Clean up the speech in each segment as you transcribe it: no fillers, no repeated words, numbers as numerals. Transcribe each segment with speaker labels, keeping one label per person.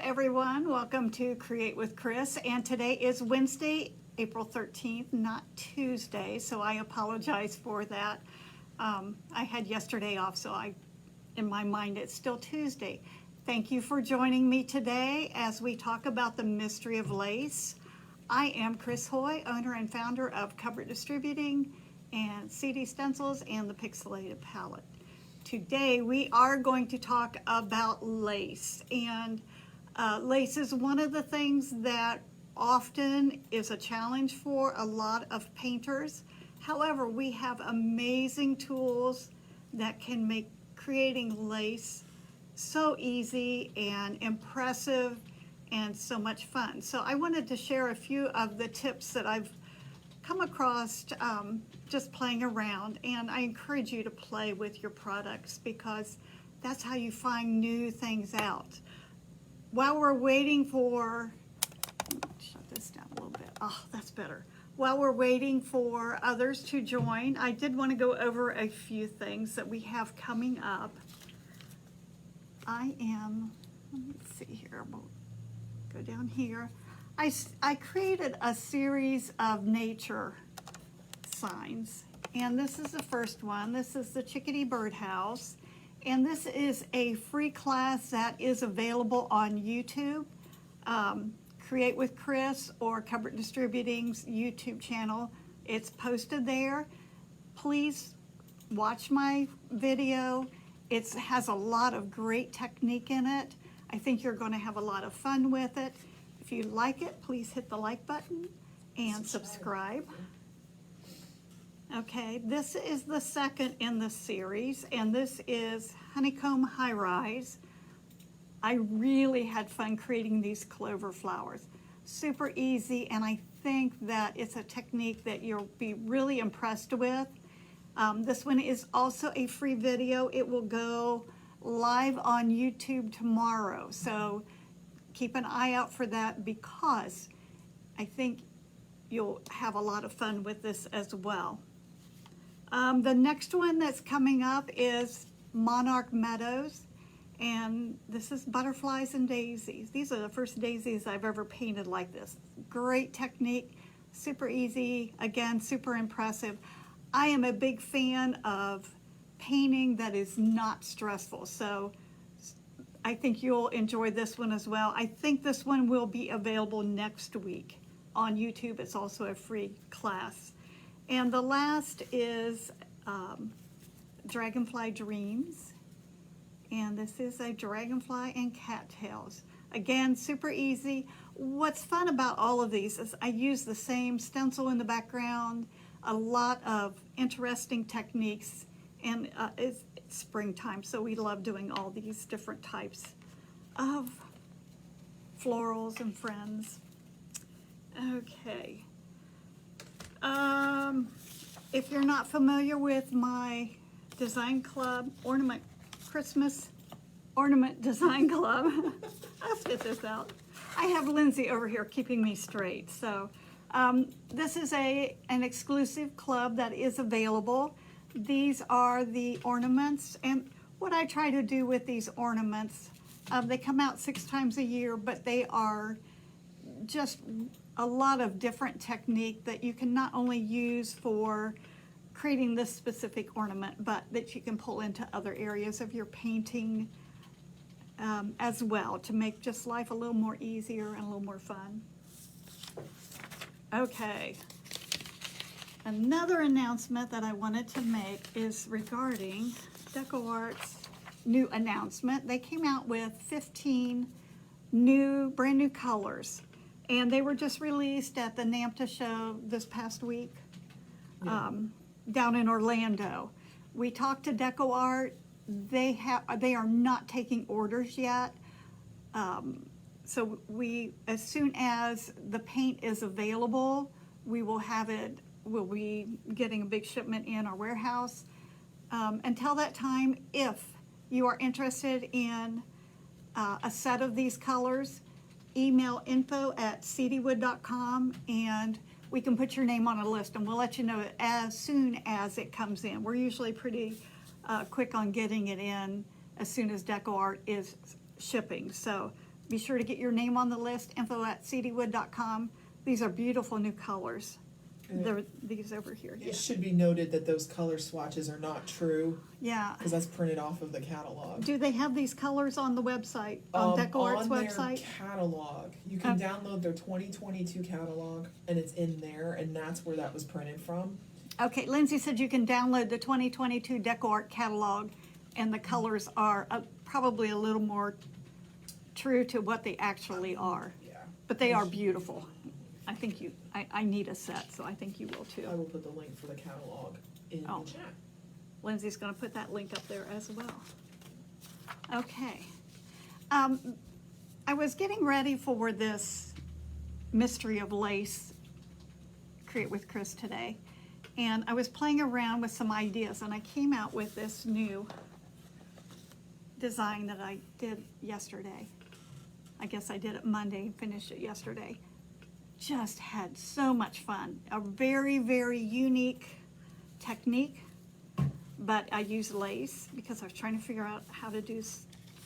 Speaker 1: everyone, welcome to Create with Chris, and today is Wednesday, April 13th, not Tuesday, so I apologize for that. I had yesterday off, so in my mind it's still Tuesday. Thank you for joining me today as we talk about the mystery of lace. I am Chris Haughey, owner and founder of Cupboard Distributing and CD Stencils and the Pixelated Palette. Today we are going to talk about lace, and lace is one of the things that often is a challenge for a lot of painters. However, we have amazing tools that can make creating lace so easy and impressive and so much fun. So I wanted to share a few of the tips that I've come across just playing around, and I encourage you to play with your products because that's how you find new things out. While we're waiting for, shut this down a little bit. Oh, that's better. While we're waiting for others to join, I did want to go over a few things that we have coming up. Let me see here, we'll go down here. I created a series of nature signs, and this is the first one. This is the Chickadee birdhouse, and this is a free class that is available on YouTube. Create with Chris or Cupboard Distributing's YouTube channel. It's posted there. Please watch my video. It has a lot of great technique in it. I think you're going to have a lot of fun with it. If you like it, please hit the like button and subscribe. Okay, this is the second in the series, and this is Honeycomb High-Rise. I really had fun creating these clover flowers. Super easy, and I think that it's a technique that you'll be really impressed with. This one is also a free video. It will go live on YouTube tomorrow, so keep an eye out for that because I think you'll have a lot of fun with this as well. The next one that's coming up is Monarch Meadows, and this is butterflies and daisies. These are the first daisies I've ever painted like this. Great technique, super easy, again, super impressive. I am a big fan of painting that is not stressful, so I think you'll enjoy this one as well. I think this one will be available next week on YouTube. It's also a free class. And the last is Dragonfly Dreams. And this is a dragonfly and cattails. Again, super easy. What's fun about all of these is I use the same stencil in the background, a lot of interesting techniques, and it's springtime, so we love doing all these different types of florals and friends. Okay. If you're not familiar with my design club, Christmas Ornament Design Club, I'll spit this out. I have Lindsay over here keeping me straight. So this is an exclusive club that is available. These are the ornaments, and what I try to do with these ornaments, they come out 6 times a year, but they are just a lot of different technique that you can not only use for creating this specific ornament, but that you can pull into other areas of your painting as well to make just life a little more easier and a little more fun. Okay. Another announcement that I wanted to make is regarding DecoArt's new announcement. They came out with 15 brand new colors, and they were just released at the NAMTA show this past week down in Orlando. We talked to DecoArt. They are not taking orders yet. So as soon as the paint is available, we will have it. We'll be getting a big shipment in our warehouse. Until that time, if you are interested in a set of these colors, email info@cdwood.com and we can put your name on a list, and we'll let you know as soon as it comes in. We're usually pretty quick on getting it in as soon as DecoArt is shipping. So be sure to get your name on the list, info@cdwood.com. These are beautiful new colors. They're these over here.
Speaker 2: It should be noted that those color swatches are not true.
Speaker 1: Yeah.
Speaker 2: Because that's printed off of the catalog.
Speaker 1: Do they have these colors on the website, on Decor's website?
Speaker 2: On their catalog. You can download their 2022 catalog, and it's in there, and that's where that was printed from.
Speaker 1: Okay, Lindsay said you can download the 2022 Decor catalog, and the colors are probably a little more true to what they actually are.
Speaker 2: Yeah.
Speaker 1: But they are beautiful. I think I need a set, so I think you will too.
Speaker 2: I will put the link for the catalog in the chat.
Speaker 1: Lindsay's going to put that link up there as well. Okay. I was getting ready for this Mystery of Lace Create with Chris today, and I was playing around with some ideas, and I came out with this new design that I did yesterday. I guess I did it Monday and finished it yesterday. Just had so much fun. A very, very unique technique, but I used lace because I was trying to figure out how to do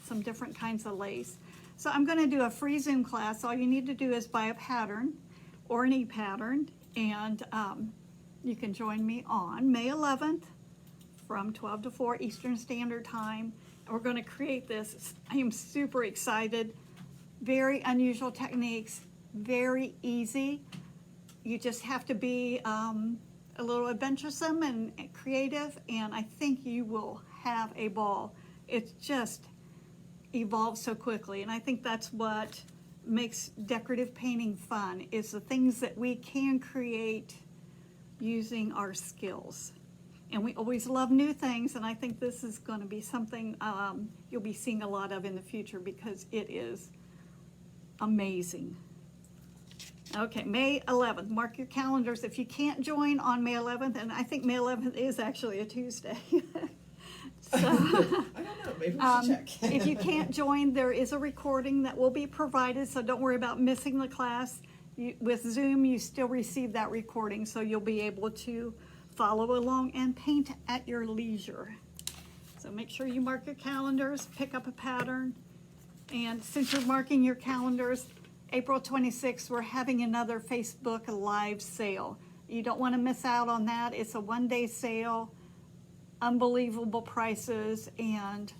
Speaker 1: some different kinds of lace. So I'm going to do a free Zoom class. All you need to do is buy a pattern or an e-pattern, and you can join me on May 11th from 12 to 4 Eastern Standard Time. And we're going to create this. I am super excited. Very unusual techniques. Very easy. You just have to be a little adventuresome and creative, and I think you will have a ball. It just evolves so quickly, and I think that's what makes decorative painting fun, is the things that we can create using our skills. And we always love new things, and I think this is going to be something you'll be seeing a lot of in the future because it is amazing. Okay, May 11th, mark your calendars. If you can't join on May 11th, and I think May 11th is actually a Tuesday. So,
Speaker 2: I don't know, maybe we should check.
Speaker 1: If you can't join, there is a recording that will be provided, so don't worry about missing the class. With Zoom, you still receive that recording, so you'll be able to follow along and paint at your leisure. So make sure you mark your calendars, pick up a pattern, and since you're marking your calendars, April 26th, we're having another Facebook Live sale. You don't want to miss out on that. It's a one-day sale, unbelievable prices, and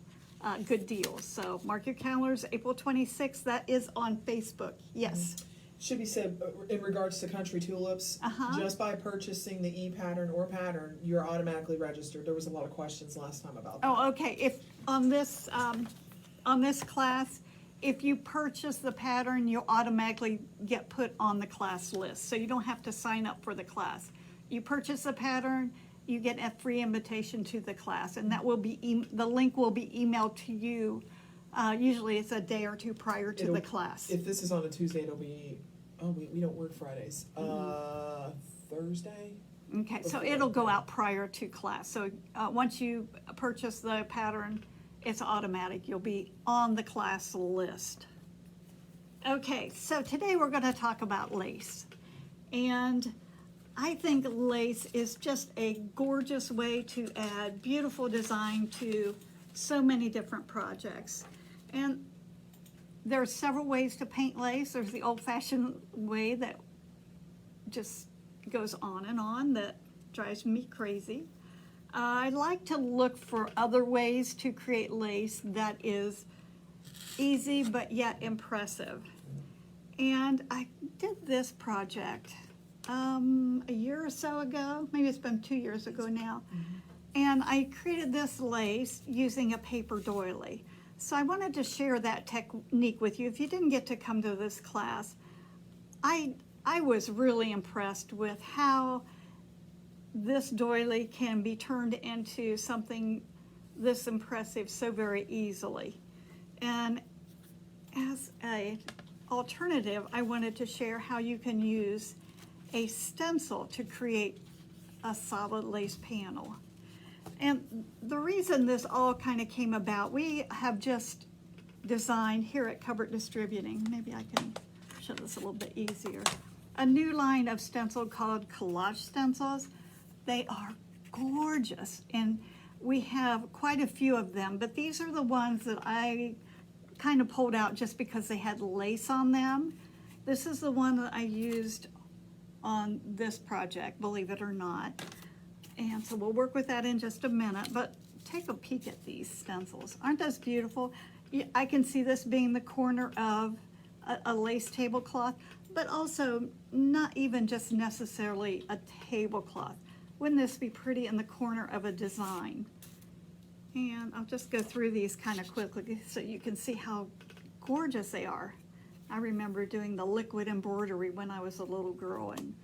Speaker 1: good deals. So mark your calendars, April 26th. That is on Facebook. Yes.
Speaker 2: Should be said, in regards to country tulips, just by purchasing the e-pattern or pattern, you're automatically registered. There was a lot of questions last time about that.
Speaker 1: Oh, okay. If on this class, if you purchase the pattern, you'll automatically get put on the class list. So you don't have to sign up for the class. You purchase the pattern, you get a free invitation to the class, and that will be the link will be emailed to you. Usually it's a day or two prior to the class.
Speaker 2: If this is on a Tuesday, it'll be, we don't work Fridays. Thursday?
Speaker 1: Okay, so it'll go out prior to class. So once you purchase the pattern, it's automatic. You'll be on the class list. Okay, so today we're going to talk about lace. And I think lace is just a gorgeous way to add beautiful design to so many different projects. And there are several ways to paint lace. There's the old-fashioned way that just goes on that drives me crazy. I like to look for other ways to create lace that is easy but yet impressive. And I did this project a year or so ago, maybe it's been 2 years ago now, and I created this lace using a paper doily. So I wanted to share that technique with you. If you didn't get to come to this class, I was really impressed with how this doily can be turned into something this impressive so very easily. And as an alternative, I wanted to share how you can use a stencil to create a solid lace panel. And the reason this all kind of came about, we have just designed here at Covert Distributing, maybe I can show this a little bit easier, a new line of stencil called Collage Stencils. They are gorgeous, and we have quite a few of them, but these are the ones that I kind of pulled out just because they had lace on them. This is the one that I used on this project, believe it or not. And so we'll work with that in just a minute, but take a peek at these stencils. Aren't those beautiful? I can see this being the corner of a lace tablecloth, but also not even just necessarily a tablecloth. Wouldn't this be pretty in the corner of a design? And I'll just go through these kind of quickly so you can see how gorgeous they are. I remember doing the liquid embroidery when I was a little girl, and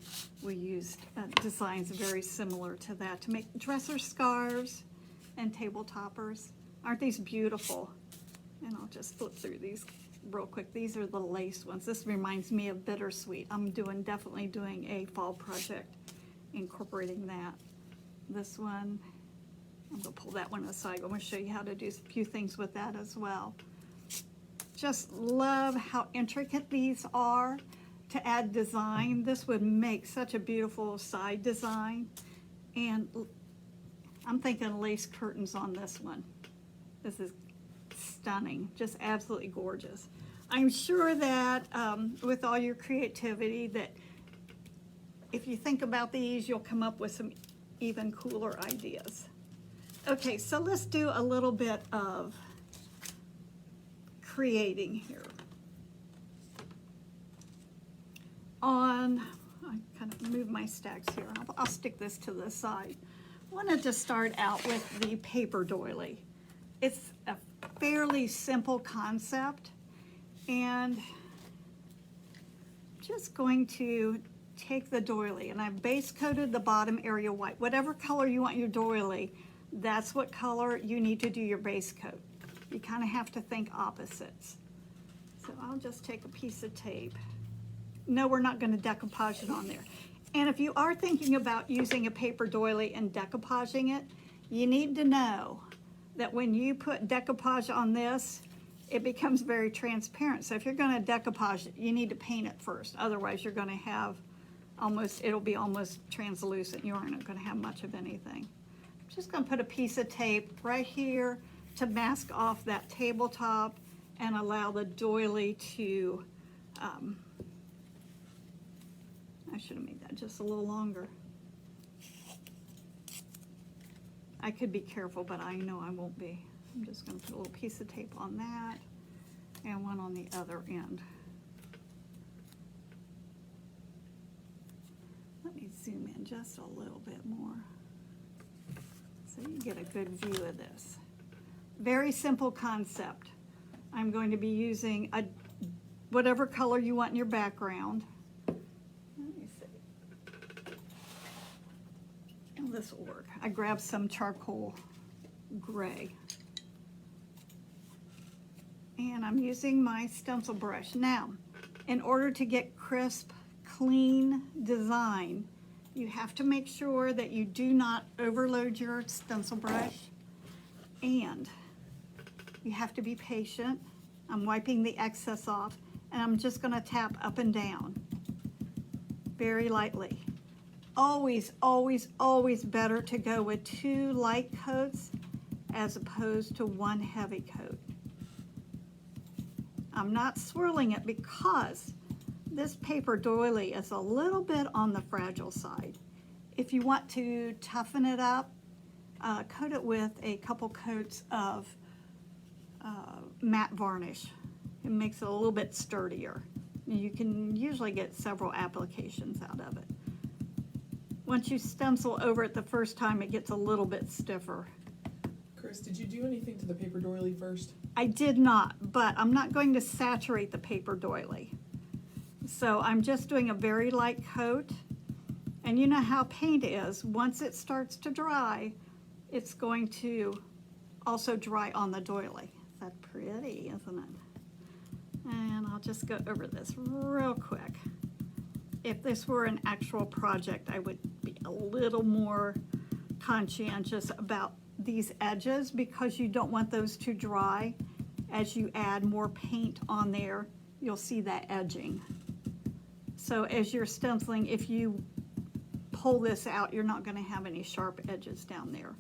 Speaker 1: we used designs very similar to that to make dresser scarves and table toppers. Aren't these beautiful? And I'll just flip through these real quick. These are the lace ones. This reminds me of Bittersweet. I'm definitely doing a fall project incorporating that. This one, I'm gonna pull that one aside. I'm gonna show you how to do a few things with that as well. Just love how intricate these are to add design. This would make such a beautiful side design. And I'm thinking lace curtains on this one. This is stunning, just absolutely gorgeous. I'm sure that with all your creativity that if you think about these, you'll come up with some even cooler ideas. Okay, so let's do a little bit of creating here. I kind of move my stacks here. I'll stick this to the side. I wanted to start out with the paper doily. It's a fairly simple concept, and just going to take the doily, and I've base coated the bottom area white. Whatever color you want your doily, that's what color you need to do your base coat. You kind of have to think opposites. So I'll just take a piece of tape. No, we're not going to decoupage it on there. And if you are thinking about using a paper doily and decoupaging it, you need to know that when you put decoupage on this, it becomes very transparent. So if you're going to decoupage it, you need to paint it first. Otherwise, you're going to have it'll be almost translucent. You aren't going to have much of anything. I'm just going to put a piece of tape right here to mask off that tabletop and allow the doily to, I should have made that just a little longer. I could be careful, but I know I won't be. I'm just going to put a little piece of tape on that and one on the other end. Let me zoom in just a little bit more so you get a good view of this. Very simple concept. I'm going to be using whatever color you want in your background. Let me see. Oh, this will work. I grabbed some charcoal gray. And I'm using my stencil brush. Now, in order to get crisp, clean design, you have to make sure that you do not overload your stencil brush, and you have to be patient. I'm wiping the excess off, and I'm just going to tap up and down very lightly. Always, always, always better to go with 2 light coats as opposed to 1 heavy coat. I'm not swirling it because this paper doily is a little bit on the fragile side. If you want to toughen it up, coat it with a couple coats of matte varnish. It makes it a little bit sturdier. You can usually get several applications out of it. Once you stencil over it the first time, it gets a little bit stiffer.
Speaker 2: Chris, did you do anything to the paper doily first?
Speaker 1: I did not, but I'm not going to saturate the paper doily. So I'm just doing a very light coat. And you know how paint is. Once it starts to dry, it's going to also dry on the doily. That's pretty, isn't it? And I'll just go over this real quick. If this were an actual project, I would be a little more conscientious about these edges because you don't want those to dry. As you add more paint on there, you'll see that edging. So as you're stenciling, if you pull this out, you're not going to have any sharp edges down there.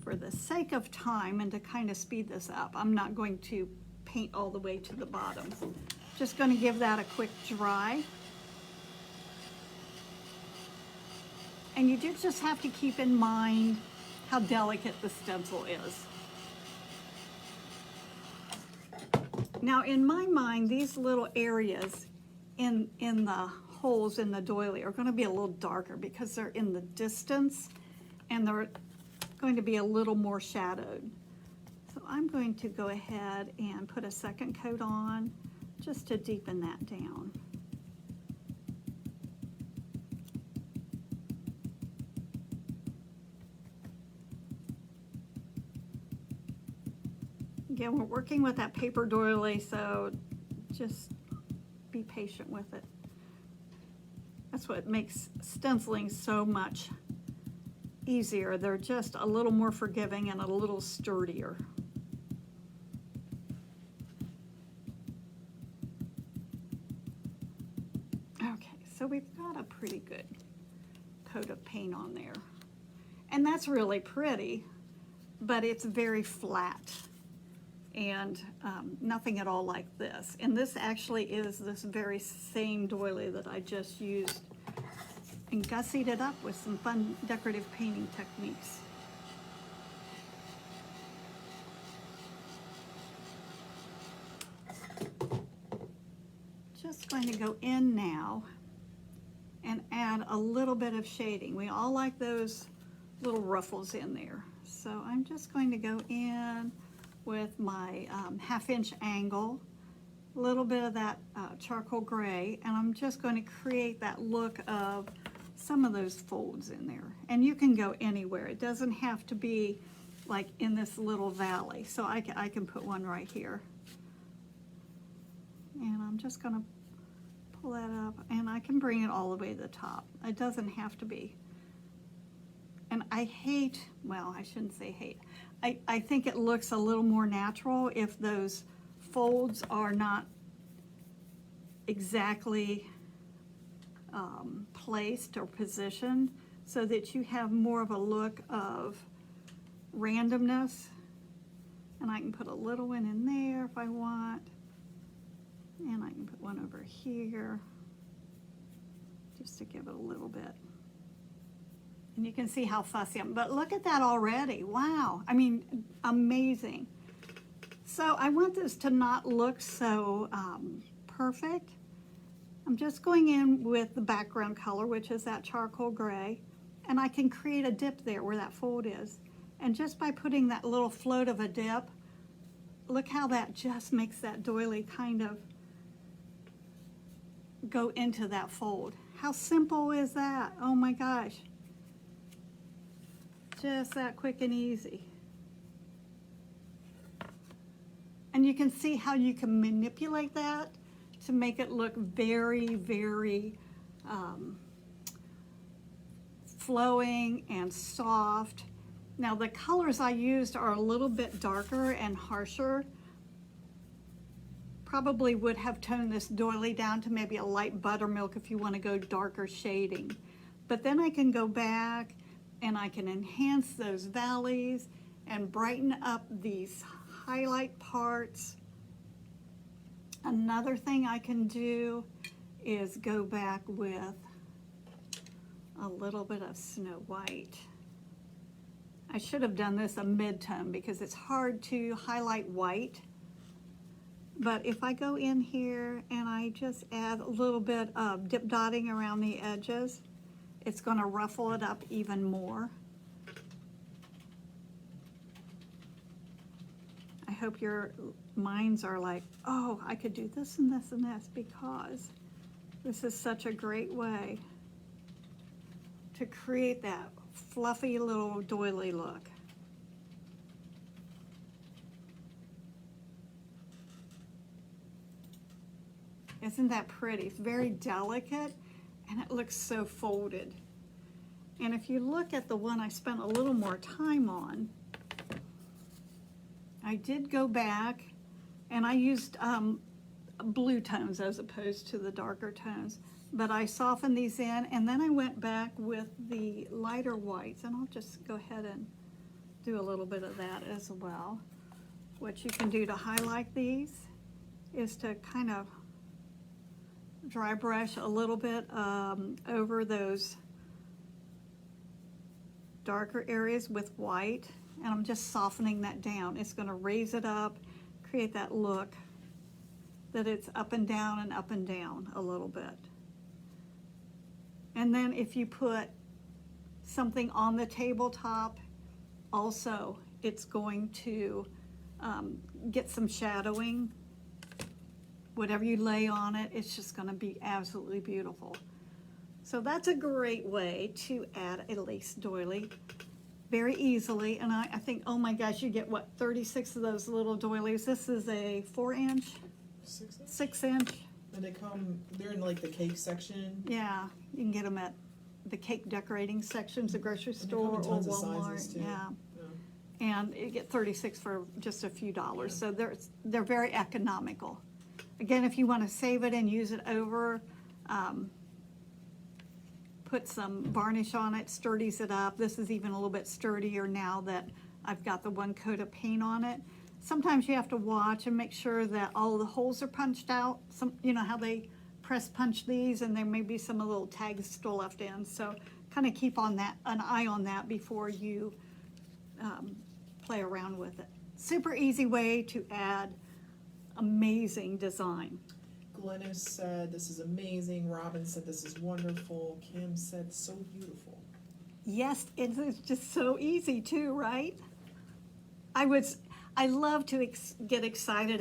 Speaker 1: for the sake of time and to kind of speed this up, I'm not going to paint all the way to the bottom. Just going to give that a quick dry. And you do just have to keep in mind how delicate the stencil is. Now, in my mind, these little areas in the holes in the doily are going to be a little darker because they're in the distance and they're going to be a little more shadowed. So I'm going to go ahead and put a second coat on just to deepen that down. Again, we're working with that paper doily, so just be patient with it. That's what makes stenciling so much easier. They're just a little more forgiving and a little sturdier. Okay, so we've got a pretty good coat of paint on there. And that's really pretty, but it's very flat and nothing at all like this. And this actually is this very same doily that I just used and gussied it up with some fun decorative painting techniques. Just going to go in now and add a little bit of shading. We all like those little ruffles in there. So I'm just going to go in with my 1/2 inch angle, a little bit of that charcoal gray, and I'm just going to create that look of some of those folds in there. And you can go anywhere. It doesn't have to be like in this little valley. So I can put one right here. And I'm just going to pull that up, and I can bring it all the way to the top. It doesn't have to be. And I hate, well, I shouldn't say hate. I think it looks a little more natural if those folds are not exactly placed or positioned, so that you have more of a look of randomness. And I can put a little one in there if I want. And I can put one over here just to give it a little bit. And you can see how fussy I am. But look at that already. Wow. I mean, amazing. So I want this to not look so perfect. I'm just going in with the background color, which is that charcoal gray. And I can create a dip there where that fold is. And just by putting that little float of a dip, look how that just makes that doily kind of go into that fold. How simple is that? Oh my gosh. Just that quick and easy. And you can see how you can manipulate that to make it look very, very flowing and soft. Now the colors I used are a little bit darker and harsher. Probably would have toned this doily down to maybe a light buttermilk if you want to go darker shading. But then I can go back and I can enhance those valleys and brighten up these highlight parts. Another thing I can do is go back with a little bit of Snow White. I should have done this a mid-tone because it's hard to highlight white. But if I go in here and I just add a little bit of dip dotting around the edges, it's going to ruffle it up even more. I hope your minds are like, oh, I could do this and this and this, because this is such a great way to create that fluffy little doily look. Isn't that pretty? It's very delicate and it looks so folded. And if you look at the one I spent a little more time on, I did go back and I used blue tones as opposed to the darker tones. But I softened these in, and then I went back with the lighter whites, and I'll just go ahead and do a little bit of that as well. What you can do to highlight these is to kind of dry brush a little bit over those darker areas with white, and I'm just softening that down. It's going to raise it up, create that look that it's up and down a little bit. And then if you put something on the tabletop, also it's going to get some shadowing. Whatever you lay on it, it's just going to be absolutely beautiful. So that's a great way to add a lace doily very easily. And I think, oh my gosh, you get what, 36 of those little doilies. This is a 4-inch, 6-inch.
Speaker 2: And they're in like the cake section.
Speaker 1: Yeah, you can get them at the cake decorating sections, the grocery store or
Speaker 2: tons of
Speaker 1: Walmart.
Speaker 2: sizes, too.
Speaker 1: Yeah. And you get 36 for just a few dollars. So they're very economical. Again, if you want to save it and use it over, put some varnish on it, sturdies it up. This is even a little bit sturdier now that I've got the one coat of paint on it. Sometimes you have to watch and make sure that all the holes are punched out. You know how they press punch these, and there may be some little tags still left in. So kind of keep an eye on that before you play around with it. Super easy way to add amazing design.
Speaker 2: Glennis said this is amazing. Robin said this is wonderful. Kim said so beautiful.
Speaker 1: Yes, it's just so easy too, right? I love to get excited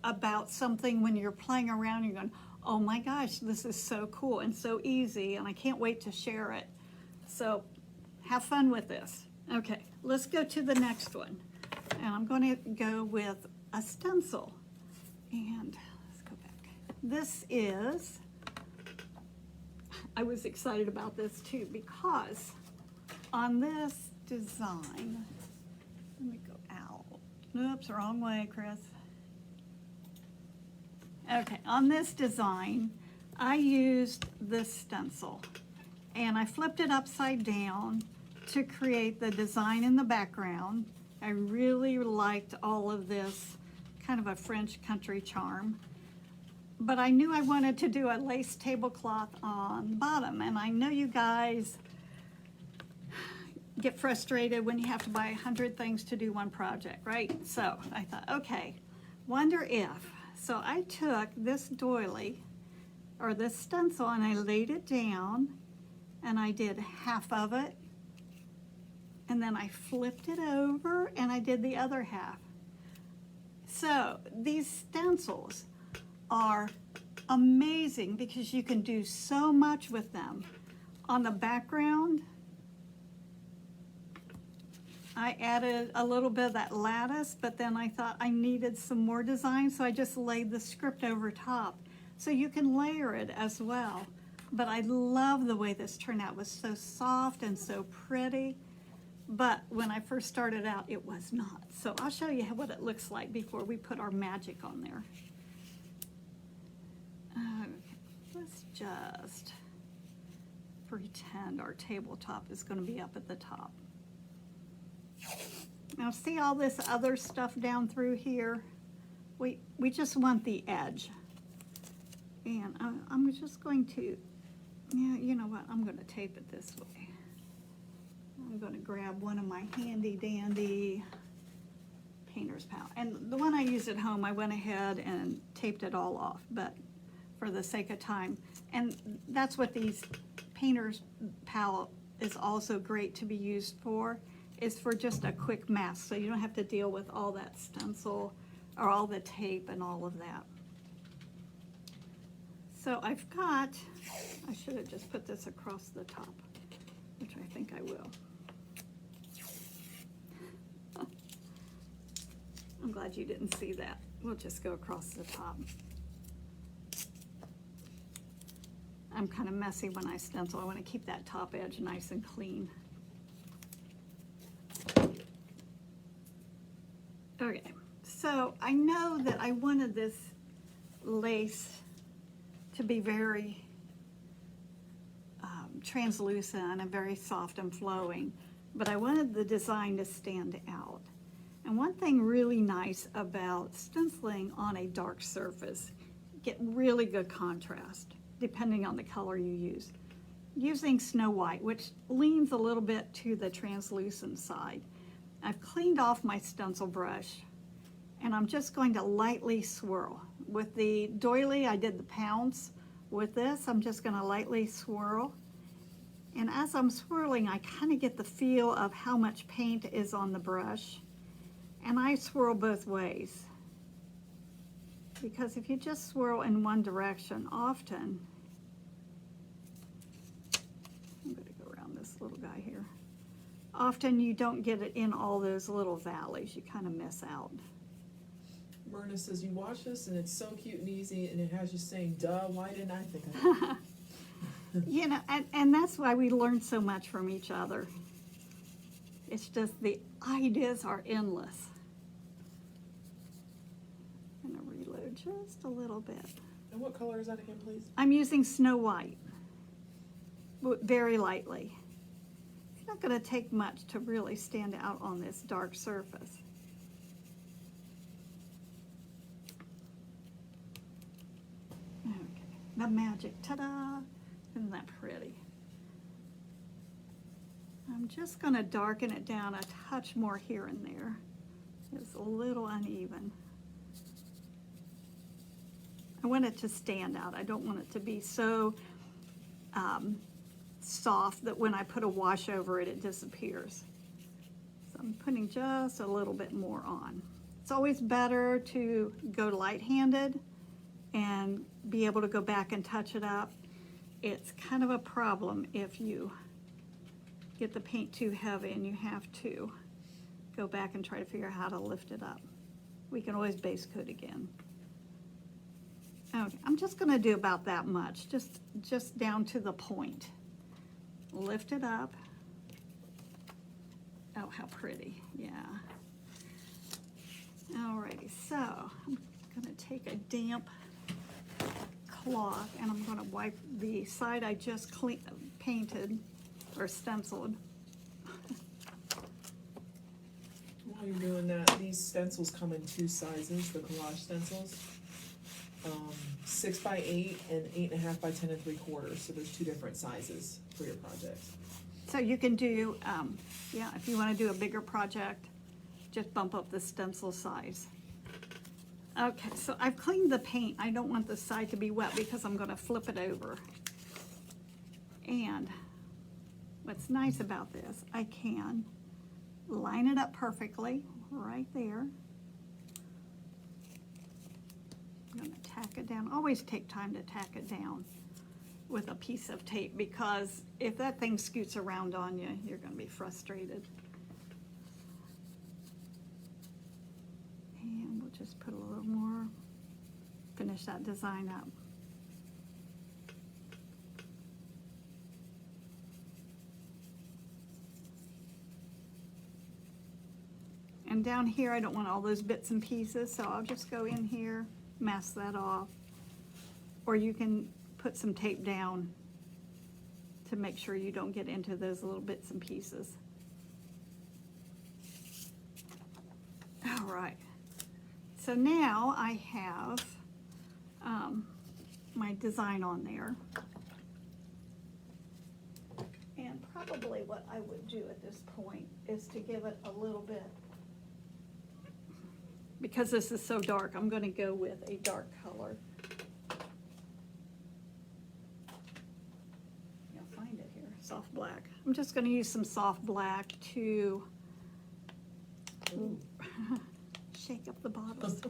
Speaker 1: about something when you're playing around. You're going, oh my gosh, this is so cool and so easy, and I can't wait to share it. So have fun with this. Okay, let's go to the next one. And I'm going to go with a stencil. And let's go back. This is, I was excited about this too because on this design, let me go out. Oops, wrong way, Chris. Okay, on this design, I used this stencil and I flipped it upside down to create the design in the background. I really liked all of this, kind of a French country charm. But I knew I wanted to do a lace tablecloth on the bottom, and I know you guys get frustrated when you have to buy 100 things to do one project, right? So I thought, okay, wonder if. So I took this doily, or this stencil, and I laid it down, and I did half of it, and then I flipped it over, and I did the other half. So these stencils are amazing because you can do so much with them. On the background, I added a little bit of that lattice, but then I thought I needed some more design, so I just laid the script over top. So you can layer it as well. But I love the way this turned out. It was so soft and so pretty. But when I first started out, it was not. So I'll show you what it looks like before we put our magic on there. Okay, let's just pretend our tabletop is going to be up at the top. Now see all this other stuff down through here? We just want the edge. And I'm just going to, yeah, you know what? I'm going to tape it this way. I'm going to grab one of my handy dandy painter's palette. And the one I use at home, I went ahead and taped it all off, but for the sake of time. And that's what these painter's palette is also great to be used for, is for just a quick mask. So you don't have to deal with all that stencil or all the tape and all of that. So I've got, I should have just put this across the top, which I think I will. I'm glad you didn't see that. We'll just go across the top. I'm kind of messy when I stencil. I want to keep that top edge nice and clean. Okay, so I know that I wanted this lace to be very translucent and very soft and flowing. but I wanted the design to stand out. And one thing really nice about stenciling on a dark surface, get really good contrast depending on the color you use. Using Snow White, which leans a little bit to the translucent side, I've cleaned off my stencil brush and I'm just going to lightly swirl. With the doily, I did the pounds. With this, I'm just going to lightly swirl. And as I'm swirling, I kind of get the feel of how much paint is on the brush. And I swirl both ways. Because if you just swirl in one direction, often, I'm going to go around this little guy here. Often you don't get it in all those little valleys. You kind of miss out.
Speaker 2: Myrna says, you watch this and it's so cute and easy, and it has you saying, duh, why didn't I think of it?
Speaker 1: You know, and that's why we learn so much from each other. It's just the ideas are endless. I'm going to reload just a little bit.
Speaker 2: And what color is that again, please?
Speaker 1: I'm using Snow White, very lightly. It's not going to take much to really stand out on this dark surface. Okay, the magic, ta-da! Isn't that pretty? I'm just going to darken it down a touch more here and there. It's a little uneven. I want it to stand out. I don't want it to be so soft that when I put a wash over it, it disappears. So I'm putting just a little bit more on. It's always better to go light-handed and be able to go back and touch it up. It's kind of a problem if you get the paint too heavy and you have to go back and try to figure out how to lift it up. We can always base coat again. Okay, I'm just going to do about that much, just down to the point. Lift it up. Oh, how pretty, yeah. Alrighty, so I'm going to take a damp cloth and I'm going to wipe the side I just painted or stenciled.
Speaker 2: While you're doing that, these stencils come in two sizes, the collage stencils. 6 by 8 and 8.5 by 10 3/4. So there's two different sizes for your projects.
Speaker 1: So you can do, yeah, if you want to do a bigger project, just bump up the stencil size. Okay, so I've cleaned the paint. I don't want the side to be wet because I'm going to flip it over. And what's nice about this, I can line it up perfectly right there. I'm going to tack it down. Always take time to tack it down with a piece of tape, because if that thing scoots around on you, you're going to be frustrated. And we'll just put a little more, finish that design up. And down here, I don't want all those bits and pieces, so I'll just go in here, mask that off. Or you can put some tape down to make sure you don't get into those little bits and pieces. All right, so now I have my design on there. And probably what I would do at this point is to give it a little bit, because this is so dark, I'm going to go with a dark color. You'll find it here, soft black. I'm just going to use some soft black to shake up the bottles.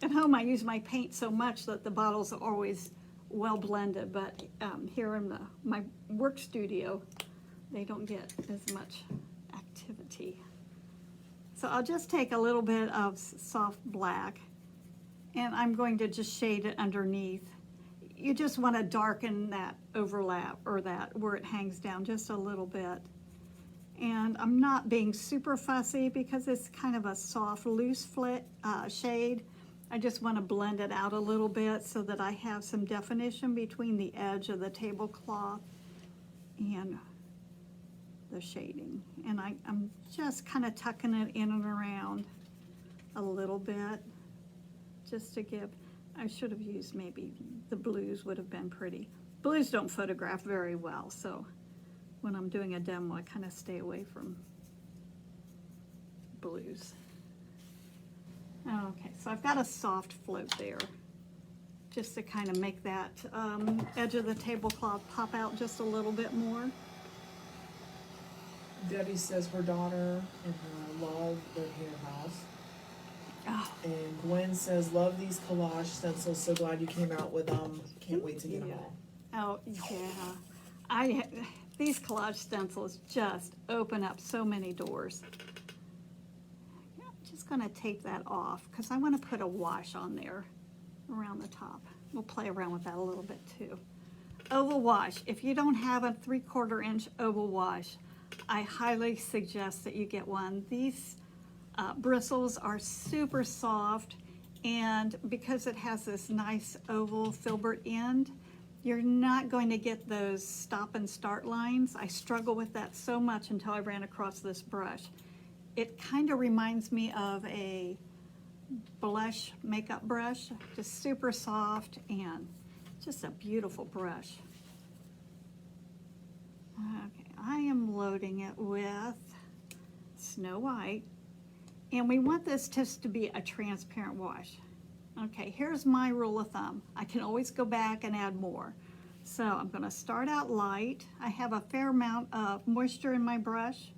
Speaker 1: At home, I use my paint so much that the bottles are always well blended, but here in my work studio, they don't get as much activity. So I'll just take a little bit of soft black and I'm going to just shade it underneath. You just want to darken that overlap, or that where it hangs down just a little bit. And I'm not being super fussy because it's kind of a soft, loose shade. I just want to blend it out a little bit so that I have some definition between the edge of the tablecloth and the shading. And I'm just kind of tucking it in and around a little bit, just to give, I should have used maybe the blues would have been pretty. Blues don't photograph very well, so when I'm doing a demo, I kind of stay away from blues. Okay, so I've got a soft float there, just to kind of make that edge of the tablecloth pop out just a little bit more.
Speaker 2: Debbie says her daughter and her love their hair house.
Speaker 1: Oh,
Speaker 2: And Gwen says, love these collage stencils, so glad you came out with them. Can't wait to get them
Speaker 1: Yeah.
Speaker 2: all.
Speaker 1: oh yeah, these collage stencils just open up so many doors. I'm just gonna take that off because I want to put a wash on there around the top. We'll play around with that a little bit too. Oval wash. If you don't have a 3/4 inch oval wash, I highly suggest that you get one. These bristles are super soft, and because it has this nice oval filbert end, you're not going to get those stop and start lines. I struggle with that so much until I ran across this brush. It kind of reminds me of a blush makeup brush, just super soft and just a beautiful brush. Okay, I am loading it with Snow White, and we want this just to be a transparent wash. Okay, here's my rule of thumb. I can always go back and add more. So I'm going to start out light. I have a fair amount of moisture in my brush,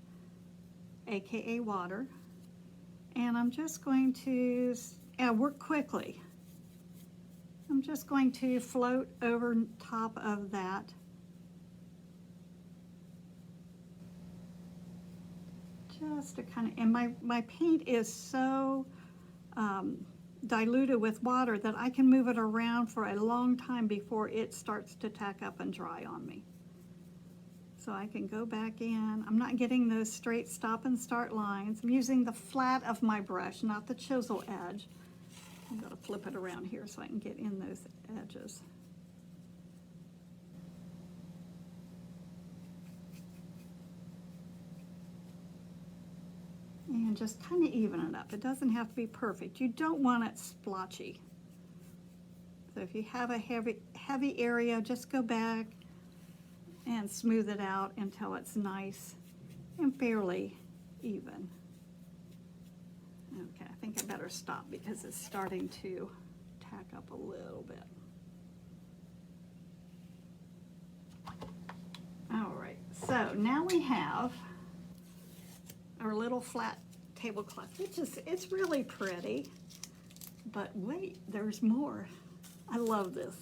Speaker 1: aka water, and I'm just going to work quickly. I'm just going to float over top of that. Just to kind of, and my paint is so diluted with water that I can move it around for a long time before it starts to tack up and dry on me. So I can go back in. I'm not getting those straight stop and start lines. I'm using the flat of my brush, not the chisel edge. I'm going to flip it around here so I can get in those edges. And just kind of even it up. It doesn't have to be perfect. You don't want it splotchy. So if you have a heavy area, just go back and smooth it out until it's nice and fairly even. Okay, I think I better stop because it's starting to tack up a little bit. All right, so now we have our little flat tablecloth, it's really pretty, but wait, there's more. I love this.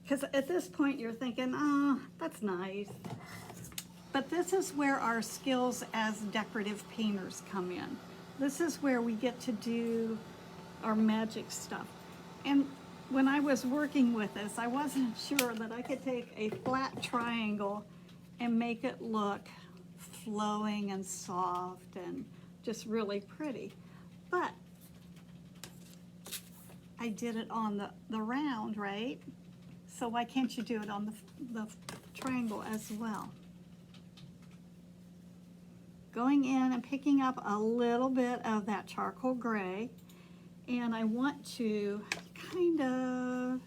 Speaker 1: Because at this point you're thinking, oh, that's nice. But this is where our skills as decorative painters come in. This is where we get to do our magic stuff. And when I was working with this, I wasn't sure that I could take a flat triangle and make it look flowing and soft and just really pretty. But I did it on the round, right? So why can't you do it on the triangle as well? Going in and picking up a little bit of that charcoal gray, and I want to kind of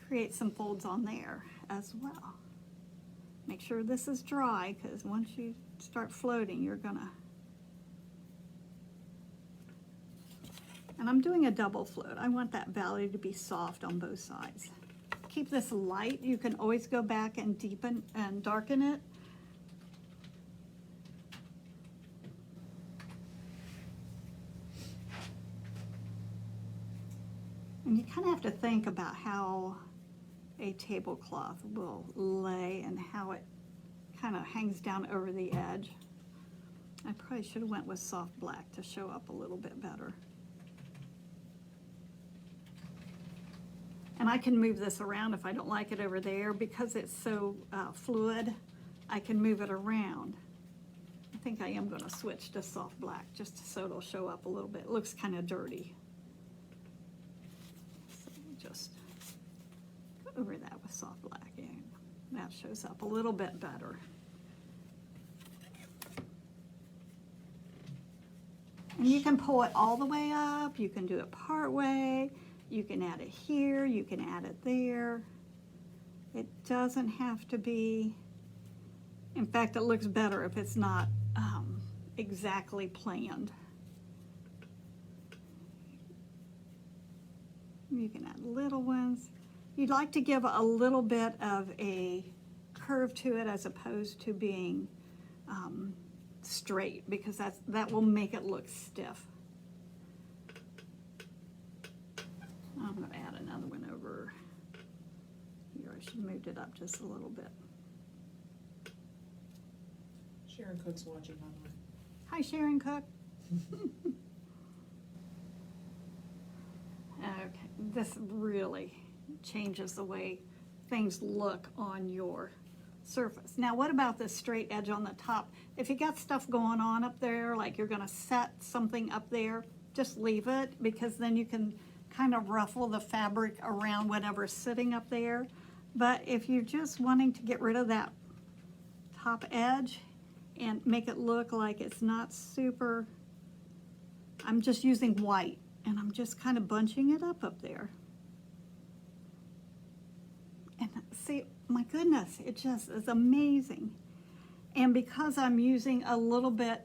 Speaker 1: create some folds on there as well. Make sure this is dry, because once you start floating, you're gonna. And I'm doing a double float. I want that valley to be soft on both sides. Keep this light. You can always go back and deepen and darken it. And you kind of have to think about how a tablecloth will lay and how it kind of hangs down over the edge. I probably should have went with soft black to show up a little bit better. And I can move this around if I don't like it over there. Because it's so fluid, I can move it around. I think I am going to switch to soft black just so it'll show up a little bit. It looks kind of dirty. So just go over that with soft black, and that shows up a little bit better. And you can pull it all the way up, you can do it part way, you can add it here, you can add it there. It doesn't have to be, in fact, it looks better if it's not exactly planned. You can add little ones. You'd like to give a little bit of a curve to it as opposed to being straight, because that will make it look stiff. I'm going to add another one over here. I should have moved it up just a little bit.
Speaker 2: Sharon Cook's watching, by the way.
Speaker 1: Hi, Sharon Cook. Okay, this really changes the way things look on your surface. Now, what about this straight edge on the top? If you got stuff going on up there, like you're gonna set something up there, just leave it, because then you can kind of ruffle the fabric around whatever's sitting up there. But if you're just wanting to get rid of that top edge and make it look like it's not super, I'm just using white and I'm just kind of bunching it up there. And see, my goodness, it just is amazing. And because I'm using a little bit,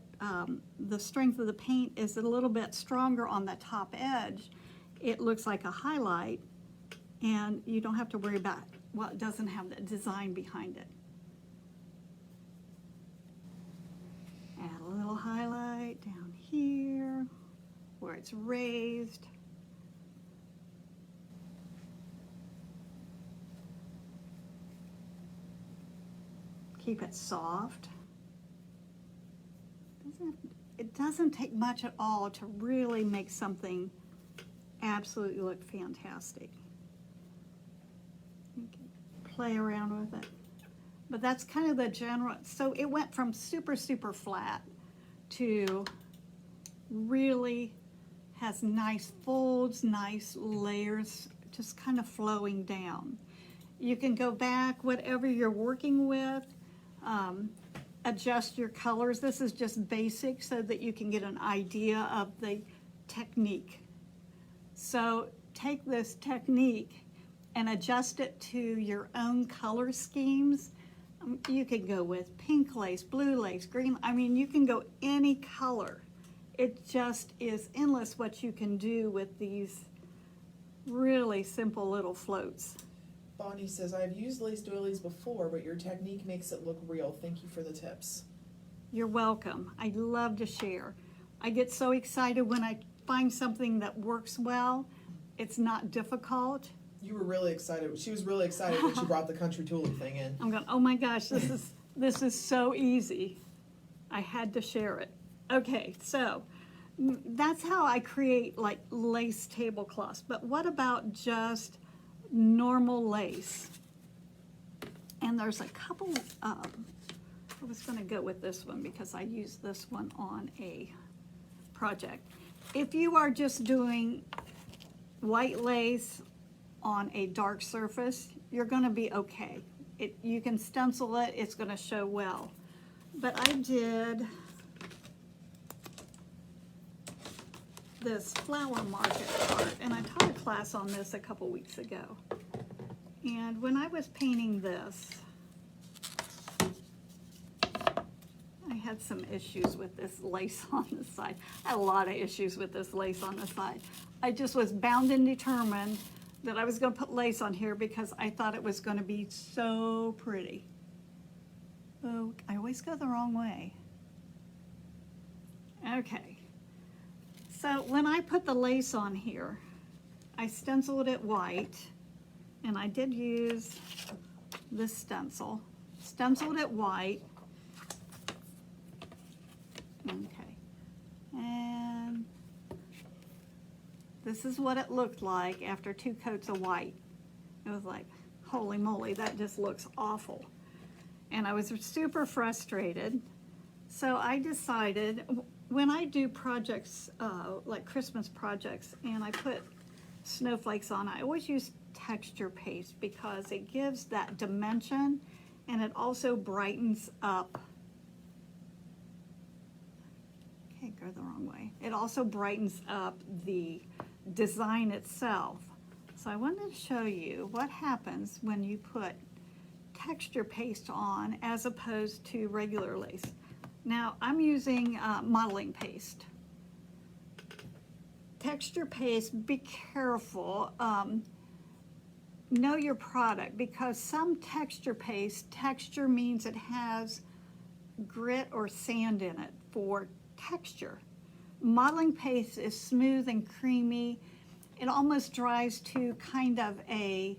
Speaker 1: the strength of the paint is a little bit stronger on the top edge, it looks like a highlight, and you don't have to worry about, well, it doesn't have the design behind it. Add a little highlight down here where it's raised. Keep it soft. It doesn't take much at all to really make something absolutely look fantastic. You can play around with it. But that's kind of the general, so it went from super, super flat to really has nice folds, nice layers, just kind of flowing down. You can go back, whatever you're working with, adjust your colors. This is just basic so that you can get an idea of the technique. So take this technique and adjust it to your own color schemes. You can go with pink lace, blue lace, green, I mean, you can go any color. It just is endless what you can do with these really simple little floats.
Speaker 2: Bonnie says, I've used lace doilies before, but your technique makes it look real. Thank you for the tips.
Speaker 1: You're welcome. I love to share. I get so excited when I find something that works well. It's not difficult.
Speaker 2: You were really excited. She was really excited when she brought the country tulip thing in.
Speaker 1: I'm going, oh my gosh, this is so easy. I had to share it. Okay, so that's how I create like lace tablecloths. But what about just normal lace? And there's a couple, I was going to go with this one because I used this one on a project. If you are just doing white lace on a dark surface, you're going to be okay. You can stencil it, it's going to show well. But I did this flower market art, and I taught a class on this a couple weeks ago. And when I was painting this, I had some issues with this lace on the side. I had a lot of issues with this lace on the side. I just was bound and determined that I was going to put lace on here because I thought it was going to be so pretty. Oh, I always go the wrong way. Okay. So when I put the lace on here, I stenciled it white, and I did use this stencil. Stenciled it white. Okay. And this is what it looked like after 2 coats of white. It was like, holy moly, that just looks awful. And I was super frustrated. So I decided, when I do projects, like Christmas projects, and I put snowflakes on, I always use texture paste because it gives that dimension, and it also brightens up. Okay, go the wrong way. It also brightens up the design itself. So I wanted to show you what happens when you put texture paste on as opposed to regular lace. Now I'm using modeling paste. Texture paste, be careful. Know your product, because some texture paste, texture means it has grit or sand in it for texture. Modeling paste is smooth and creamy. It almost dries to kind of a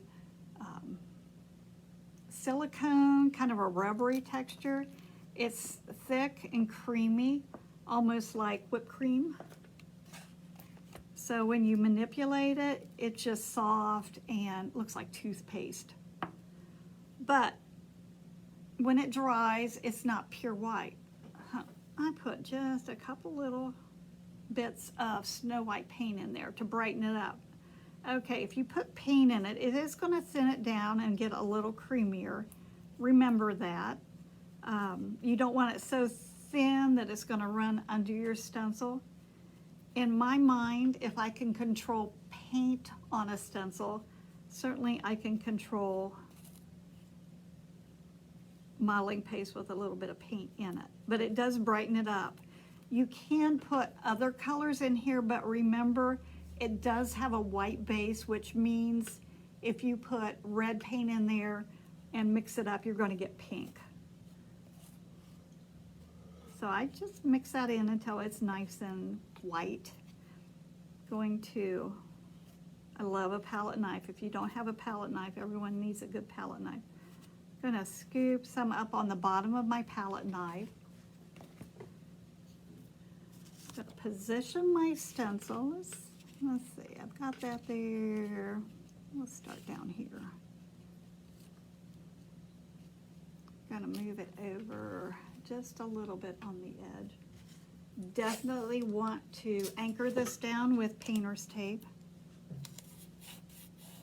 Speaker 1: silicone, kind of a rubbery texture. It's thick and creamy, almost like whipped cream. So when you manipulate it, it's just soft and looks like toothpaste. But when it dries, it's not pure white. I put just a couple little bits of Snow White paint in there to brighten it up. Okay, if you put paint in it, it is going to thin it down and get a little creamier. Remember that. You don't want it so thin that it's going to run under your stencil. In my mind, if I can control paint on a stencil, certainly I can control modeling paste with a little bit of paint in it. But it does brighten it up. You can put other colors in here, but remember, it does have a white base, which means if you put red paint in there and mix it up, you're going to get pink. So I just mix that in until it's nice and white. I love a palette knife. If you don't have a palette knife, everyone needs a good palette knife. I'm going to scoop some up on the bottom of my palette knife. I'm going to position my stencil. Let's see, I've got that there. Let's start down here. I'm going to move it over just a little bit on the edge. Definitely want to anchor this down with painter's tape,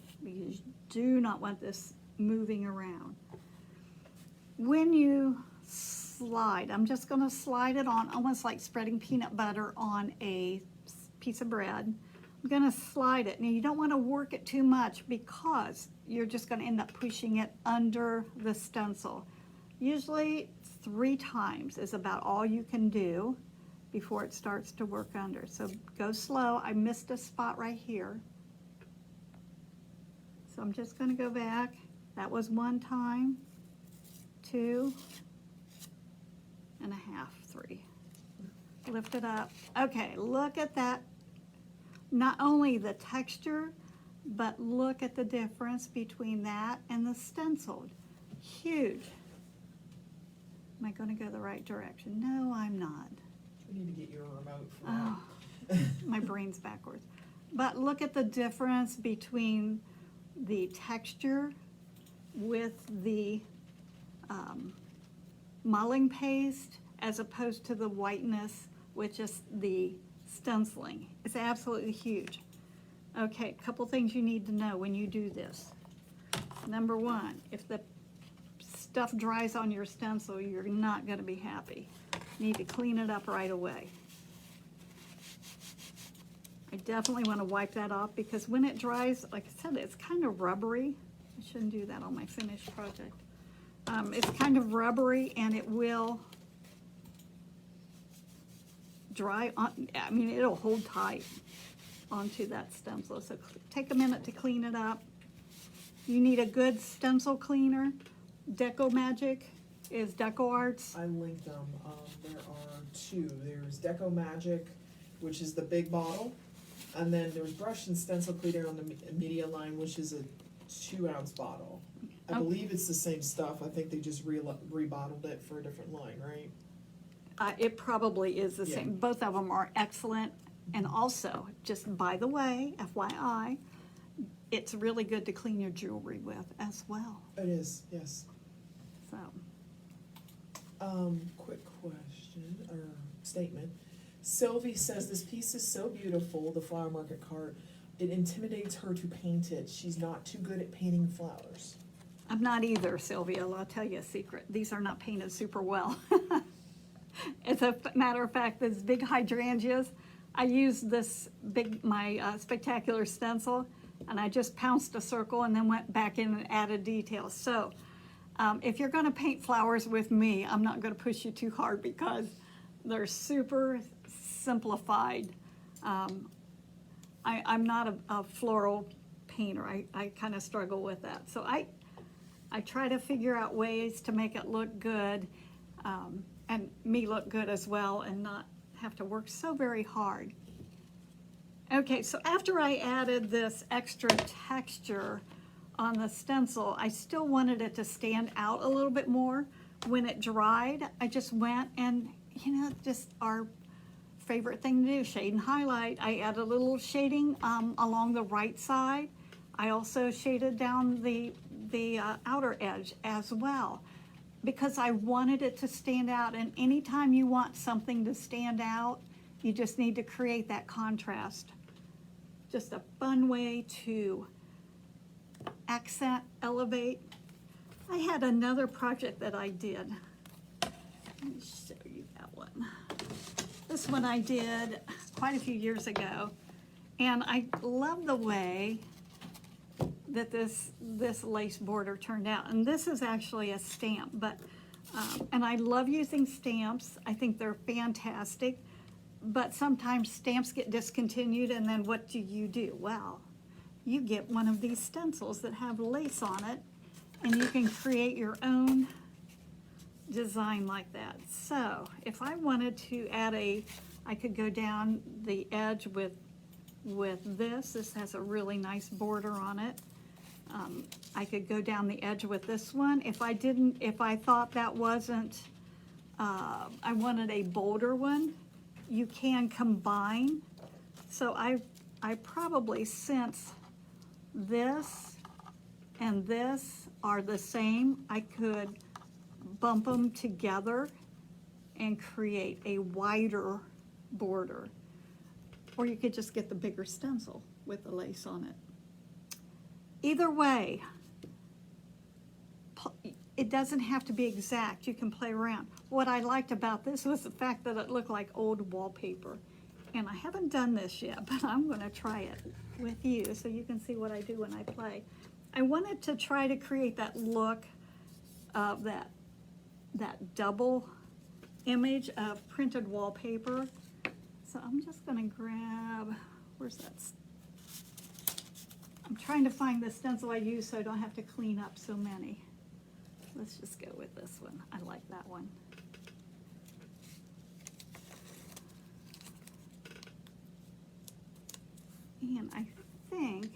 Speaker 1: because you do not want this moving around. When you slide, I'm just going to slide it on, almost like spreading peanut butter on a piece of bread. I'm going to slide it. Now you don't want to work it too much, because you're just going to end up pushing it under the stencil. Usually 3 times is about all you can do before it starts to work under. So go slow. I missed a spot right here. So I'm just going to go back. That was 1 time, 2.5, 3. Lift it up. Okay, look at that. Not only the texture, but look at the difference between that and the stenciled. Huge. Am I going to go the right direction? No, I'm not.
Speaker 2: We need to get your remote for
Speaker 1: Oh,
Speaker 2: that.
Speaker 1: my brain's backwards. But look at the difference between the texture with the modeling paste as opposed to the whiteness with just the stenciling. It's absolutely huge. Okay, a couple things you need to know when you do this. Number 1, if the stuff dries on your stencil, you're not going to be happy. You need to clean it up right away. I definitely want to wipe that off, because when it dries, like I said, it's kind of rubbery. I shouldn't do that on my finished project. It's kind of rubbery, and it will dry on, I mean, it'll hold tight onto that stencil. So take a minute to clean it up. You need a good stencil cleaner. Deco Magic is Deco Arts.
Speaker 2: I linked them. There are 2. There's Deco Magic, which is the big bottle, and then there's Brush and Stencil Cleaner on the media line, which is a 2-ounce bottle. I believe it's the same stuff. I think they just rebottled it for a different line, right?
Speaker 1: It probably is the
Speaker 2: Yeah.
Speaker 1: same. Both of them are excellent. And also, just by the way, FYI, it's really good to clean your jewelry with as well.
Speaker 2: It is, yes.
Speaker 1: So,
Speaker 2: Quick question or statement. Sylvie says this piece is so beautiful, the flower market cart. It intimidates her to paint it. She's not too good at painting flowers.
Speaker 1: I'm not either, Sylvia. I'll tell you a secret. These are not painted super well. As a matter of fact, these big hydrangeas, I used this my spectacular stencil, and I just pounced a circle and then went back in and added details. So if you're going to paint flowers with me, I'm not going to push you too hard because they're super simplified. I'm not a floral painter. I kind of struggle with that. So I try to figure out ways to make it look good, and me look good as well, and not have to work so very hard. Okay, so after I added this extra texture on the stencil, I still wanted it to stand out a little bit more. When it dried, I just went and, just our favorite thing to do, shade and highlight. I added a little shading along the right side. I also shaded down the outer edge as well, because I wanted it to stand out. And anytime you want something to stand out, you just need to create that contrast. Just a fun way to accent, elevate. I had another project that I did. Let me show you that one. This one I did quite a few years ago, and I love the way that this lace border turned out. And this is actually a stamp, but and I love using stamps. I think they're fantastic, but sometimes stamps get discontinued, and then what do? Well, you get one of these stencils that have lace on it, and you can create your own design like that. So if I wanted to add I could go down the edge with this. This has a really nice border on it. I could go down the edge with this one. If I thought that wasn't, I wanted a bolder one, you can combine. So I probably, since this and this are the same, I could bump them together and create a wider border. Or you could just get the bigger stencil with the lace on it. Either way, it doesn't have to be exact. You can play around. What I liked about this was the fact that it looked like old wallpaper. And I haven't done this yet, but I'm going to try it with you so you can see what I do when I play. I wanted to try to create that look of that double image of printed wallpaper. So I'm just going to grab, where's that? I'm trying to find the stencil I use so I don't have to clean up so many. Let's just go with this one. I like that one. And I think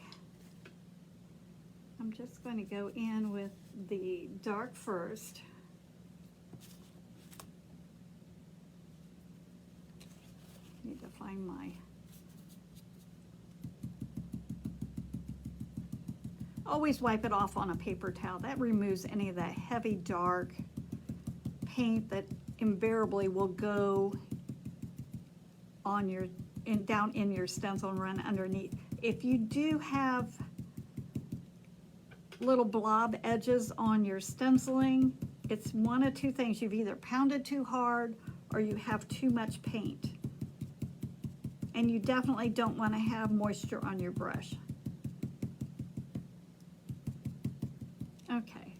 Speaker 1: I'm just going to go in with the dark first. Need to find my, always wipe it off on a paper towel. That removes any of that heavy dark paint that invariably will go on your down in your stencil and run underneath. If you do have little blob edges on your stenciling, it's one of two things. You've either pounded too hard or you have too much paint. And you definitely don't want to have moisture on your brush. Okay.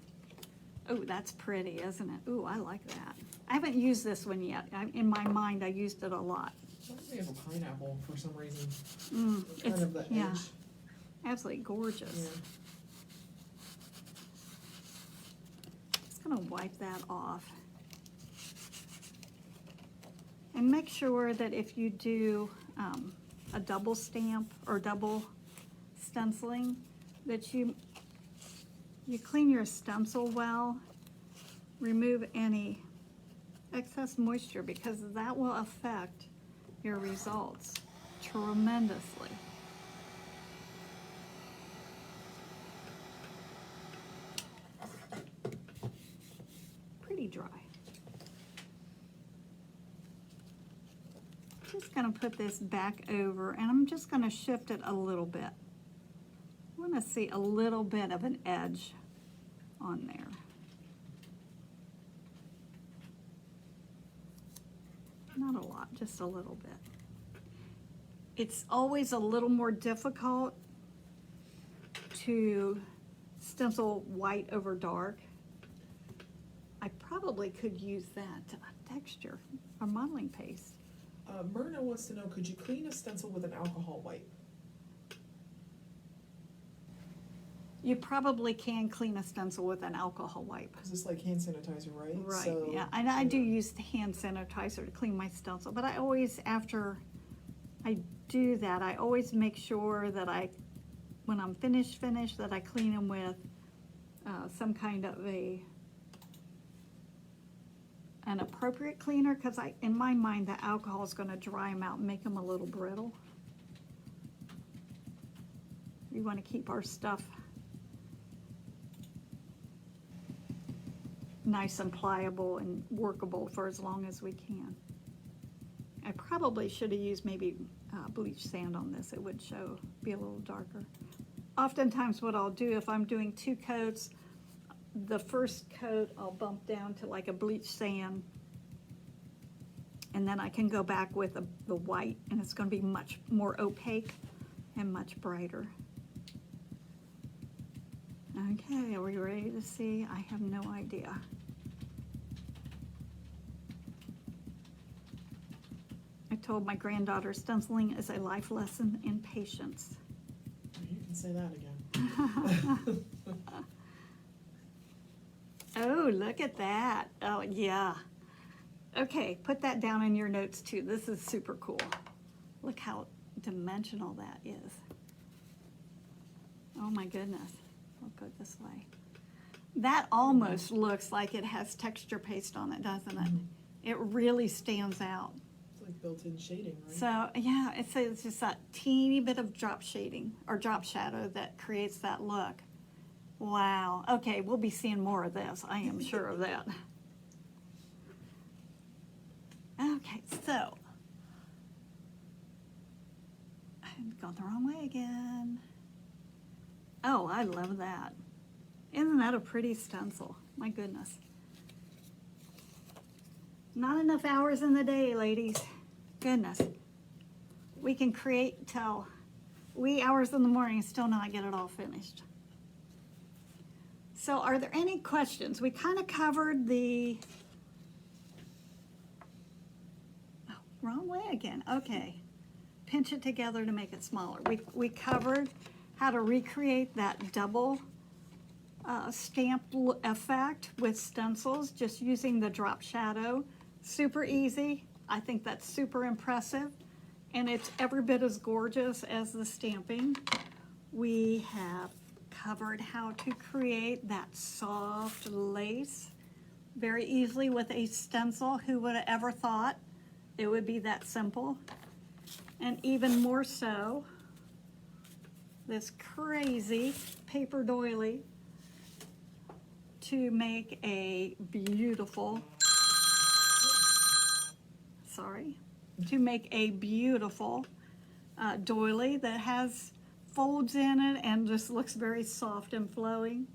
Speaker 1: Oh, that's pretty, isn't it? Ooh, I like that. I haven't used this one yet. In my mind, I used it a lot.
Speaker 2: Reminds me of a pineapple for some reason.
Speaker 1: It's,
Speaker 2: Kind of the
Speaker 1: yeah,
Speaker 2: edge.
Speaker 1: absolutely gorgeous.
Speaker 2: Yeah.
Speaker 1: Just gonna wipe that off. And make sure that if you do a double stamp or double stenciling, that you clean your stencil well, remove any excess moisture, because that will affect your results tremendously. Pretty dry. Just gonna put this back over, and I'm just gonna shift it a little bit. I wanna see a little bit of an edge on there. not a lot, just a little bit. It's always a little more difficult to stencil white over dark. I probably could use that texture or modeling paste.
Speaker 2: Myrna wants to know, could you clean a stencil with an alcohol wipe?
Speaker 1: You probably can clean a stencil with an alcohol wipe.
Speaker 2: Because it's like hand sanitizer, right?
Speaker 1: Right,
Speaker 2: So,
Speaker 1: yeah, and I do use the hand sanitizer to clean my stencil, but I always, after I do that, I always make sure that when I'm finished, that I clean them with some kind of an appropriate cleaner, because in my mind, the alcohol is going to dry them out and make them a little brittle. We want to keep our stuff nice and pliable and workable for as long as we can. I probably should have used maybe bleach sand on this. It would be a little darker. Oftentimes what I'll do if I'm doing 2 coats, the first coat I'll bump down to like a bleach sand, and then I can go back with the white, and it's going to be much more opaque and much brighter. Okay, are we ready to see? I have no idea. I told my granddaughter stenciling is a life lesson in patience.
Speaker 2: You can say that again.
Speaker 1: Oh, look at that. Oh, yeah. Okay, put that down in your notes too. This is super cool. Look how dimensional that is. Oh my goodness. I'll go this way. That almost looks like it has texture paste on it, doesn't it? It really stands out.
Speaker 2: It's like built-in shading, right?
Speaker 1: So, yeah, it's just that teeny bit of drop shading or drop shadow that creates that look. Wow. Okay, we'll be seeing more of this. I am sure of that. Okay, so I've gone the wrong way again. Oh, I love that. Isn't that a pretty stencil? My goodness. Not enough hours in the day, ladies. Goodness. We can create till wee hours in the morning and still not get it all finished. So are there any questions? We kind of covered the, oh, wrong way again. Okay. Pinch it together to make it smaller. We covered how to recreate that double stamp effect with stencils, just using the drop shadow. Super easy. I think that's super impressive. And it's every bit as gorgeous as the stamping. We have covered how to create that soft lace very easily with a stencil. Who would have ever thought it would be that simple? And even more so, this crazy paper doily to make a beautiful, doily that has folds in it and just looks very soft and flowing.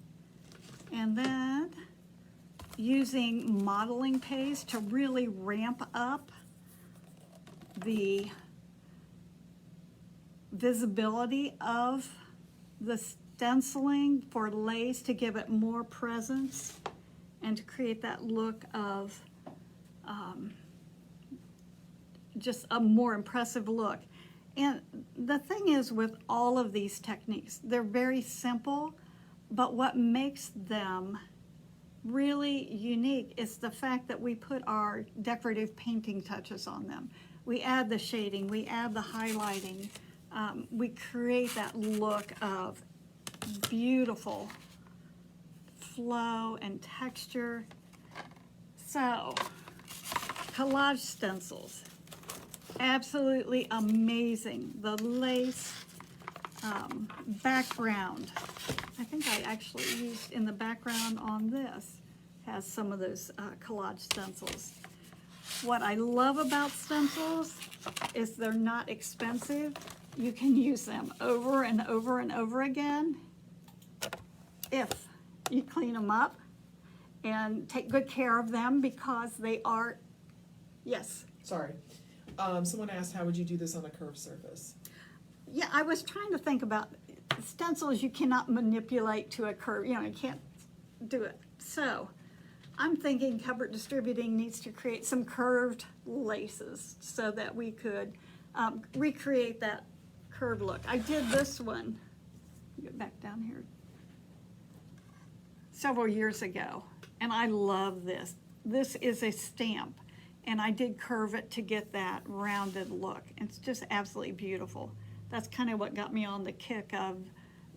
Speaker 1: And then using modeling paste to really ramp up the visibility of the stenciling for lace to give it more presence and to create that look of just a more impressive look. And the thing is with all of these techniques, they're very simple, but what makes them really unique is the fact that we put our decorative painting touches on them. We add the shading, we add the highlighting, we create that look of beautiful flow and texture. So, collage stencils, absolutely amazing. The lace background, I think I actually used in the background on this, has some of those collage stencils. What I love about stencils is they're not expensive. You can use them over and over and over again if you clean them up and take good care of them, because they are, yes,
Speaker 2: sorry. Someone asked, how would you do this on a curved surface?
Speaker 1: Yeah, I was trying to think about stencils you cannot manipulate to a curve, you can't do it. So I'm thinking Cupboard Distributing needs to create some curved laces so that we could recreate that curved look. I did this one, get back down here, several years ago, and I love this. This is a stamp, and I did curve it to get that rounded look. It's just absolutely beautiful. That's kind of what got me on the kick of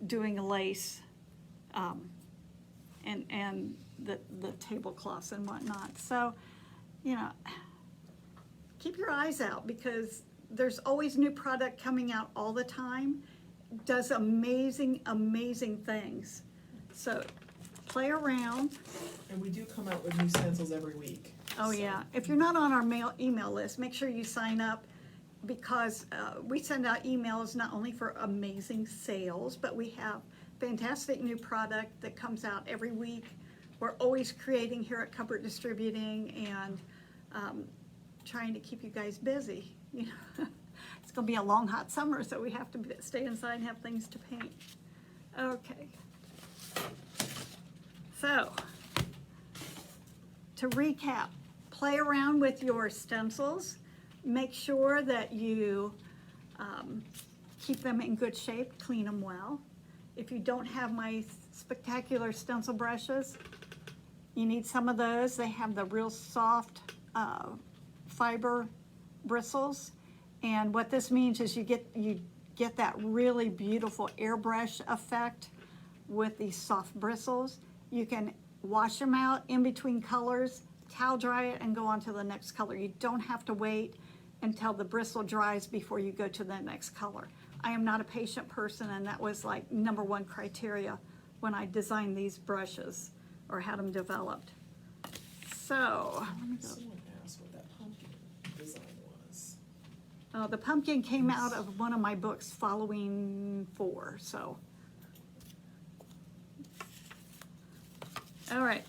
Speaker 1: doing lace and the tablecloths and whatnot. So, keep your eyes out because there's always new product coming out all the time. Does amazing, amazing things. So play around.
Speaker 2: And we do come out with new stencils every week.
Speaker 1: Oh
Speaker 2: so.
Speaker 1: yeah, if you're not on our email list, make sure you sign up because we send out emails not only for amazing sales, but we have fantastic new product that comes out every week. We're always creating here at Cupboard Distributing and trying to keep you guys busy. It's gonna be a long hot summer, so we have to stay inside and have things to paint. Okay. So, to recap, play around with your stencils. Make sure that you keep them in good shape, clean them well. If you don't have my spectacular stencil brushes, you need some of those. They have the real soft fiber bristles. And what this means is you get that really beautiful airbrush effect with these soft bristles. You can wash them out in between colors, towel dry it, and go on to the next color. You don't have to wait until the bristle dries before you go to the next color. I am not a patient person, and that was like #1 criteria when I designed these brushes or had them developed. So, let me go.
Speaker 2: Someone asked what that pumpkin design was.
Speaker 1: The pumpkin came out of one of my books, Following 4, so. All right.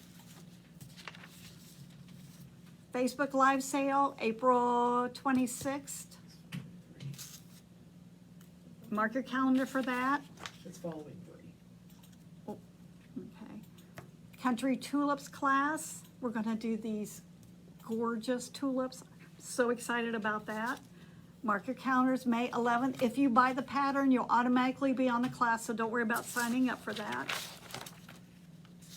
Speaker 1: Facebook Live sale, April 26th. Mark your calendar for that.
Speaker 2: It's following 3.
Speaker 1: Oh, okay. Country Tulips class. We're gonna do these gorgeous tulips. So excited about that. Mark your calendars, May 11th. If you buy the pattern, you'll automatically be on the class, so don't worry about signing up for that.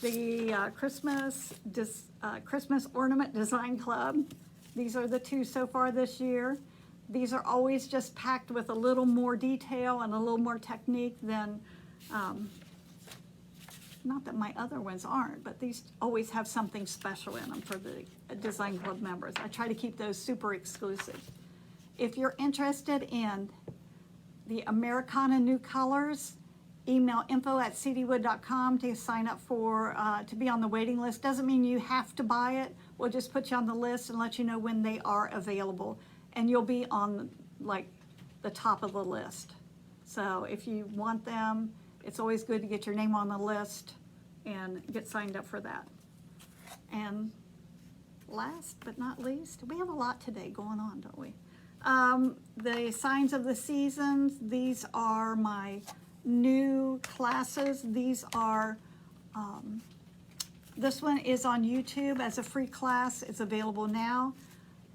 Speaker 1: The Christmas Ornament Design Club. These are the 2 so far this year. These are always just packed with a little more detail and a little more technique than, not that my other ones aren't, but these always have something special in them for the Design Club members. I try to keep those super exclusive. If you're interested in the Americana New Colors, email info@cdwood.com to sign up for, to be on the waiting list. Doesn't mean you have to buy it. We'll just put you on the list and let you know when they are available. And you'll be on like the top of the list. So if you want them, it's always good to get your name on the list and get signed up for that. And last but not least, we have a lot today going on, don't we? The Signs of the Seasons, these are my new classes. These are, this one is on YouTube as a free class. It's available now.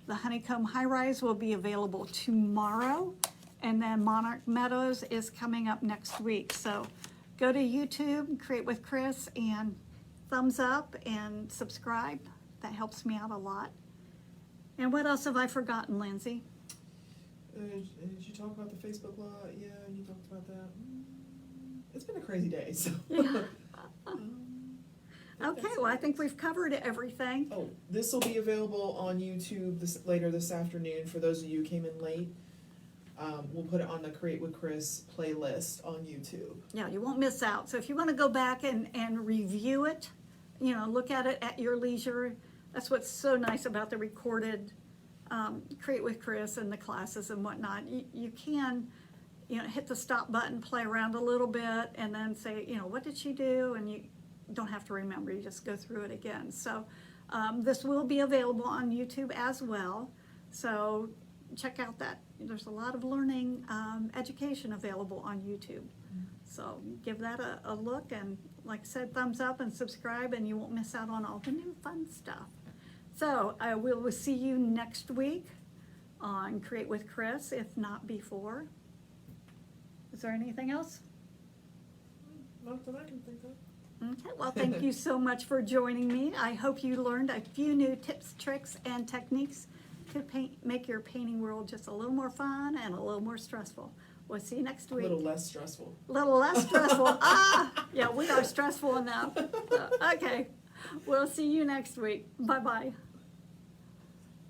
Speaker 1: The Honeycomb High-Rise will be available tomorrow. And then Monarch Meadows is coming up next week. So go to YouTube, Create with Chris, and thumbs up and subscribe. That helps me out a lot. And what else have I forgotten, Lindsay?
Speaker 2: Did you talk about the Facebook Live? Yeah, you talked about that. It's been a crazy day, so.
Speaker 1: Yeah. Okay, well, I think we've covered everything.
Speaker 2: Oh, this will be available on YouTube later this afternoon for those of you who came in late. We'll put it on the Create with Chris playlist on YouTube.
Speaker 1: Yeah, you won't miss out. So if you want to go back and review it, look at it at your leisure. That's what's so nice about the recorded Create with Chris and the classes and whatnot. You can, hit the stop button, play around a little bit, and then say, what did she do? And you don't have to remember, you just go through it again. So this will be available on YouTube as well. So check out that. There's a lot of learning, education available on YouTube. So give that a look, and like I said, thumbs up and subscribe, and you won't miss out on all the new fun stuff. So we will see you next week on Create with Chris, if not before. Is there anything else?
Speaker 2: Not that I can think of.
Speaker 1: Okay, well, thank you so much for joining me. I hope you learned a few new tips, tricks, and techniques to make your painting world just a little more fun and a little more stressful. We'll see you next
Speaker 2: A
Speaker 1: week.
Speaker 2: little less stressful.
Speaker 1: Little less stressful. Yeah, we are stressful enough. Okay, we'll see you next week. Bye-bye.